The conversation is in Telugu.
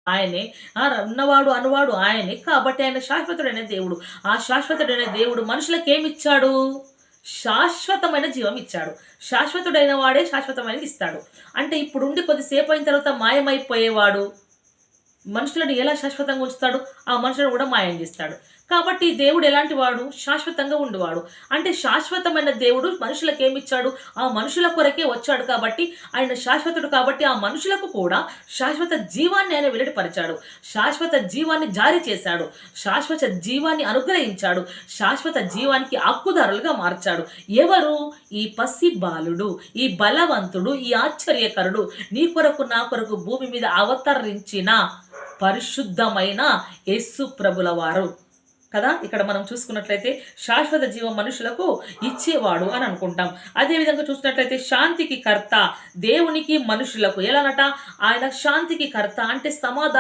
ఆయనే. ఉన్నవాడు అనువాడు ఆయనే. కాబట్టి ఆయన శాశ్వతుడైన దేవుడు. ఆ శాశ్వతుడైన దేవుడు మనుషులకేమిచ్చాడు? శాశ్వతమైన జీవం ఇచ్చాడు. శాశ్వతుడైన వాడే శాశ్వతమైనది ఇస్తాడు. అంటే ఇప్పుడుండి కొద్దిసేపు అయిన తర్వాత మాయమైపోయేవాడు మనుషులను ఎలా శాశ్వతంగా ఉంచుతాడు? ఆ మనుషులను కూడా మాయం చేస్తాడు. కాబట్టి దేవుడు ఎలాంటి వాడు? శాశ్వతంగా ఉండేవాడు. అంటే శాశ్వతమైన దేవుడు మనుషులకు ఏమిచ్చాడు? ఆ మనుషుల కొరకే వచ్చాడు కాబట్టి, ఆయన శాశ్వతుడు కాబట్టి ఆ మనుషులకు కూడా శాశ్వత జీవాన్ని ఆయన వెల్లడిపరిచాడు. శాశ్వత జీవాన్ని జారీ చేశాడు. శాశ్వత జీవాన్ని అనుగ్రహించాడు. శాశ్వత జీవానికి హక్కుదారులుగా మార్చాడు. ఎవరు? ఈ పసి బాలుడు, ఈ బలవంతుడు, ఈ ఆశ్చర్యకరుడు, నీ కొరకు నా కొరకు భూమి మీద అవతరించిన పరిశుద్ధమైన యేసు ప్రభుల వారు కదా. ఇక్కడ మనం చూసుకున్నట్లయితే శాశ్వత జీవం మనుషులకు ఇచ్చేవాడు అని అనుకుంటాం. అదేవిధంగా చూసినట్లయితే శాంతికి కర్త, దేవునికి మనుషులకు ఎలానట? ఆయన శాంతికి కర్త అంటే సమాధానం